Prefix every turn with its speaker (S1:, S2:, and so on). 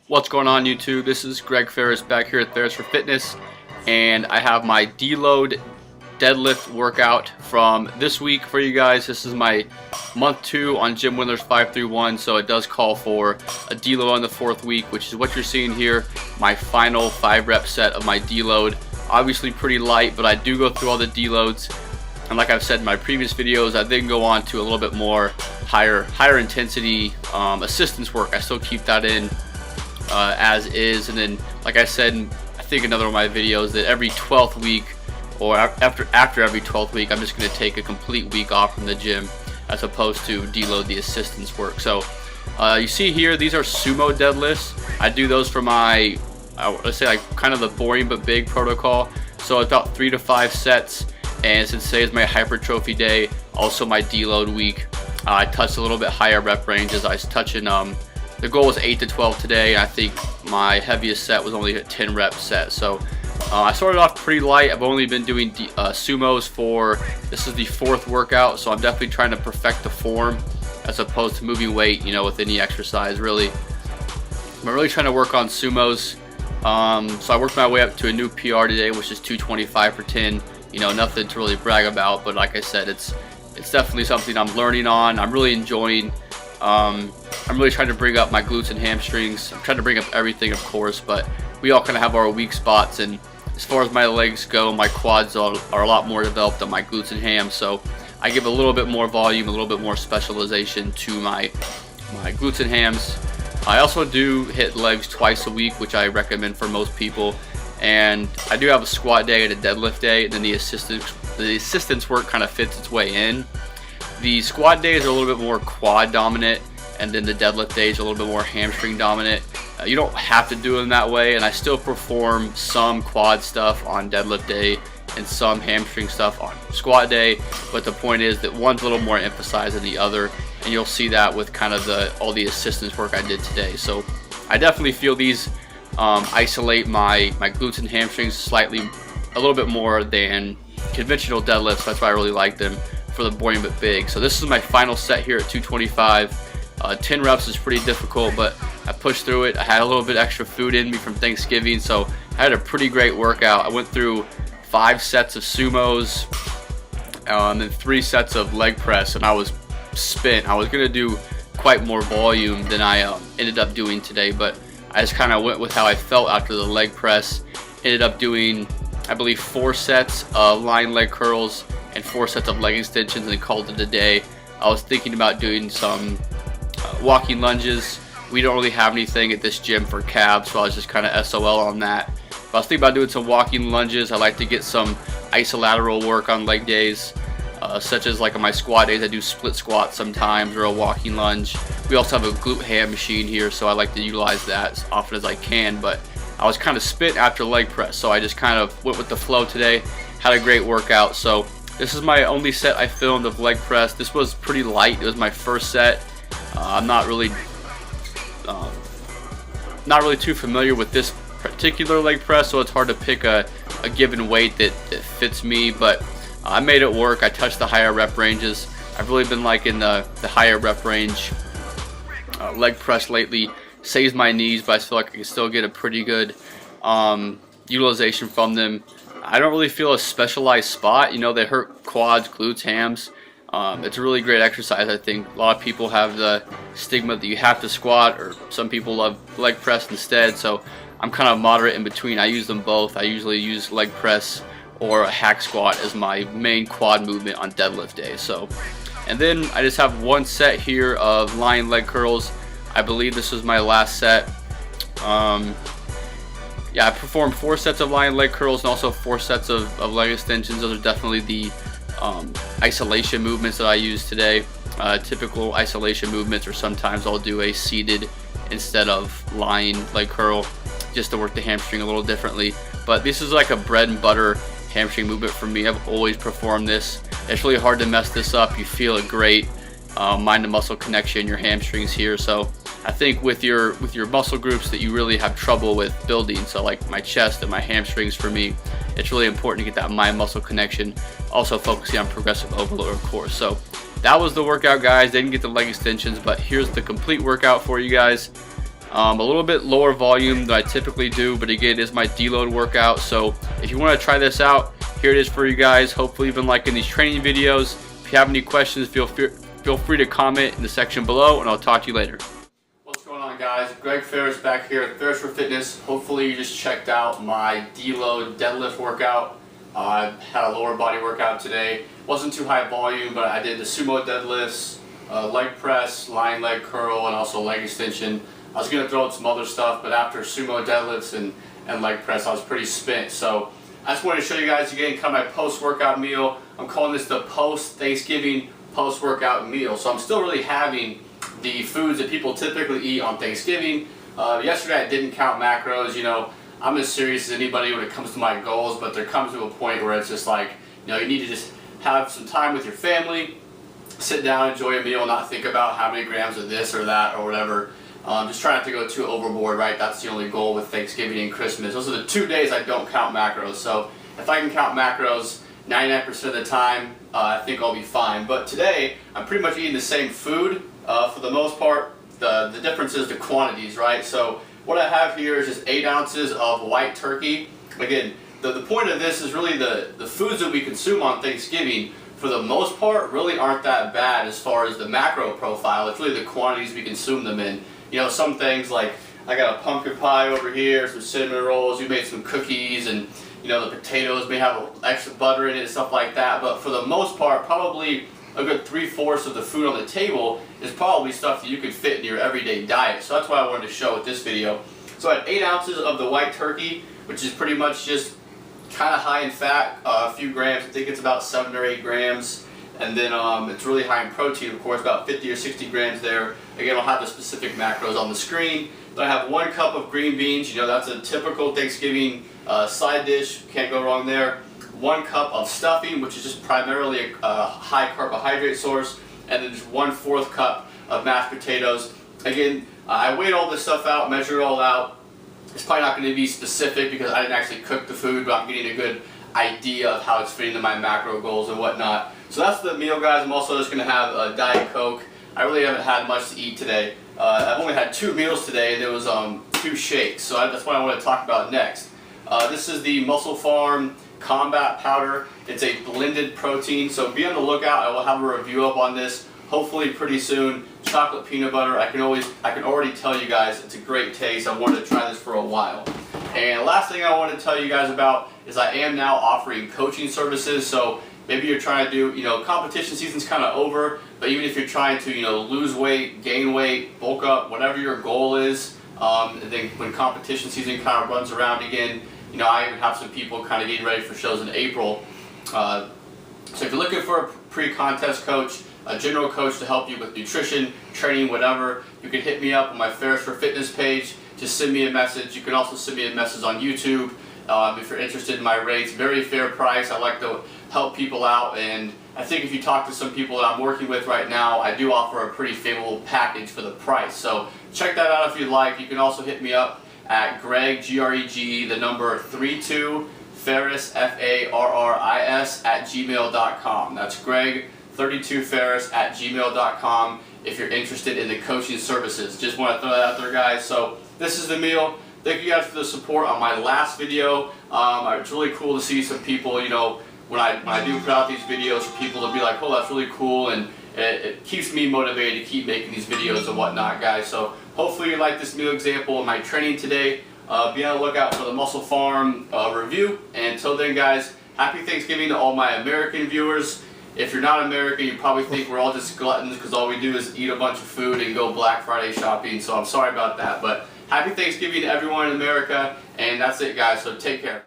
S1: What's going on, YouTube? This is Greg Ferris back here at Ferris for Fitness, and I have my deload deadlift workout from this week for you guys. This is my month 2 on Jim Windler's 531, so it does call for a deload on the 4th week, which is what you're seeing here. My final 5-rep set of my deload. Obviously pretty light, but I do go through all the deloads, and like I've said in my previous videos, I then go on to a little bit more higher intensity assistance work. I still keep that in as is, and then like I said in, I think another of my videos, that every 12th week or after every 12th week I'm just going to take a complete week off from the gym as opposed to deload the assistance work. So you see here, these are sumo deadlifts. I do those for my let's say like kind of the boring but big protocol, so about 3 to 5 sets. And since today is my hypertrophy day, also my deload week, I touched a little bit higher rep ranges. I was touching the goal was 8 to 12 today. I think my heaviest set was only a 10 rep set. So I started off pretty light. I've only been doing sumos for, this is the 4th workout, so I'm definitely trying to perfect the form as opposed to moving weight, you know, with any exercise really. I'm really trying to work on sumos. So I worked my way up to a new PR today, which is 225 for 10. You know, nothing to really brag about, but like I said, it's definitely something I'm learning on. I'm really enjoying. I'm really trying to bring up my glutes and hamstrings. I'm trying to bring up everything, of course, but we all kind of have our weak spots, and as far as my legs go, my quads are a lot more developed than my glutes and hams, so I give a little bit more volume, a little bit more specialization to my glutes and hams. I also do hit legs twice a week, which I recommend for most people, and I do have a squat day and a deadlift day, and then the assistance work kind of fits its way in. The squat days are a little bit more quad dominant, and then the deadlift days are a little bit more hamstring dominant. You don't have to do them that way, and I still perform some quad stuff on deadlift day and some hamstring stuff on squat day, but the point is that one's a little more emphasized than the other, and you'll see that with kind of all the assistance work I did today. So I definitely feel these isolate my glutes and hamstrings slightly, a little bit more than conventional deadlifts. That's why I really like them for the boring but big. So this is my final set here at 225. 10 reps is pretty difficult, but I pushed through it. I had a little bit extra food in me from Thanksgiving, so I had a pretty great workout. I went through 5 sets of sumos, and then 3 sets of leg press, and I was spent. I was gonna do quite more volume than I ended up doing today, but I just kind of went with how I felt after the leg press. Ended up doing, I believe, 4 sets of lying leg curls and 4 sets of leg extensions, and called it a day. I was thinking about doing some walking lunges. We don't really have anything at this gym for calves, so I was just kind of SOL on that. But I was thinking about doing some walking lunges. I like to get some isolateral work on leg days, such as like on my squat days I do split squats sometimes, or a walking lunge. We also have a glute ham machine here, so I like to utilize that as often as I can, but I was kind of spent after leg press, so I just kind of went with the flow today. Had a great workout. So this is my only set I filmed of leg press. This was pretty light. It was my first set. I'm not really too familiar with this particular leg press, so it's hard to pick a given weight that fits me, but I made it work. I touched the higher rep ranges. I've really been liking the higher rep range leg press lately. Saves my knees, but I feel like I can still get a pretty good utilization from them. I don't really feel a specialized spot. You know, they hurt quads, glutes, hams. It's a really great exercise. I think a lot of people have the stigma that you have to squat, or some people love leg press instead, so I'm kind of moderate in between. I use them both. I usually use leg press or a hack squat as my main quad movement on deadlift day. So, and then I just have 1 set here of lying leg curls. I believe this was my last set. Yeah, I performed 4 sets of lying leg curls and also 4 sets of leg extensions. Those are definitely the isolation movements that I use today. Typical isolation movements, or sometimes I'll do a seated instead of lying leg curl, just to work the hamstring a little differently. But this is like a bread and butter hamstring movement for me. I've always performed this. It's really hard to mess this up. You feel a great mind to muscle connection in your hamstrings here. So I think with your muscle groups that you really have trouble with building, so like my chest and my hamstrings, for me it's really important to get that mind muscle connection, also focusing on progressive overload, of course. So that was the workout, guys. Didn't get the leg extensions, but here's the complete workout for you guys. A little bit lower volume than I typically do, but again, it is my deload workout. So if you want to try this out, here it is for you guys. Hopefully you've been liking these training videos. If you have any questions, feel free to comment in the section below, and I'll talk to you later. What's going on, guys? Greg Ferris back here at Ferris for Fitness. Hopefully you just checked out my deload deadlift workout. I had a lower body workout today. Wasn't too high volume, but I did the sumo deadlifts, leg press, lying leg curl, and also leg extension. I was going to throw in some other stuff, but after sumo deadlifts and leg press, I was pretty spent. So I just wanted to show you guys again kind of my post-workout meal. I'm calling this the post-Thanksgiving post-workout meal. So I'm still really having the foods that people typically eat on Thanksgiving. Yesterday I didn't count macros. You know, I'm as serious as anybody when it comes to my goals, but there comes to a point where it's just like, you know, you need to just have some time with your family, sit down, enjoy a meal, not think about how many grams of this or that or whatever. Just try not to go too overboard, right? That's the only goal with Thanksgiving and Christmas. Those are the 2 days I don't count macros. So if I can count macros 99% of the time, I think I'll be fine. But today, I'm pretty much eating the same food for the most part. The difference is the quantities, right? So what I have here is just 8 ounces of white turkey. Again, the point of this is really the foods that we consume on Thanksgiving, for the most part, really aren't that bad as far as the macro profile. It's really the quantities we consume them in. You know, some things like, I got a pumpkin pie over here, some cinnamon rolls, we made some cookies, and you know, the potatoes may have extra butter in it and stuff like that. But for the most part, probably a good 3/4 of the food on the table is probably stuff that you could fit in your everyday diet. So that's what I wanted to show with this video. So I had 8 ounces of the white turkey, which is pretty much just kind of high in fat, a few grams. I think it's about 7 or 8 grams. And then it's really high in protein, of course, about 50 or 60 grams there. Again, I'll have the specific macros on the screen. Then I have 1 cup of green beans. You know, that's a typical Thanksgiving side dish. Can't go wrong there. 1 cup of stuffing, which is just primarily a high carbohydrate source. And then just 1/4 cup of mashed potatoes. Again, I weighed all this stuff out, measured it all out. It's probably not going to be specific because I didn't actually cook the food, but I'm getting a good idea of how it's fitting into my macro goals and whatnot. So that's the meal, guys. I'm also just going to have a Diet Coke. I really haven't had much to eat today. I've only had 2 meals today, and there was 2 shakes. So that's what I want to talk about next. This is the Muscle Farm Combat Powder. It's a blended protein, so be on the lookout. I will have a review up on this hopefully pretty soon. Chocolate peanut butter. I can already tell you guys it's a great taste. I wanted to try this for a while. And last thing I want to tell you guys about is I am now offering coaching services. So maybe you're trying to do, you know, competition season's kind of over, but even if you're trying to, you know, lose weight, gain weight, bulk up, whatever your goal is, and then when competition season kind of runs around again, you know, I even have some people kind of getting ready for shows in April. So if you're looking for a pre-contest coach, a general coach to help you with nutrition, training, whatever, you can hit me up on my Ferris for Fitness page. Just send me a message. You can also send me a message on YouTube if you're interested in my rates. Very fair price. I like to help people out, and I think if you talk to some people that I'm working with right now, I do offer a pretty favorable package for the price. So check that out if you'd like. You can also hit me up at Greg, G-R-E-G, the number 32 Ferris, F-A-R-R-I-S, at gmail.com. That's Greg, 32 Ferris at gmail.com if you're interested in the coaching services. Just want to throw that out there, guys. So this is the meal. Thank you guys for the support on my last video. It's really cool to see some people, you know, when I do put out these videos, for people to be like, oh, that's really cool, and it keeps me motivated to keep making these videos and whatnot, guys. So hopefully you like this meal example of my training today. Be on the lookout for the Muscle Farm review. And until then, guys, happy Thanksgiving to all my American viewers. If you're not American, you probably think we're all just gluttons because all we do is eat a bunch of food and go Black Friday shopping. So I'm sorry about that. But happy Thanksgiving to everyone in America. And that's it, guys. So take care.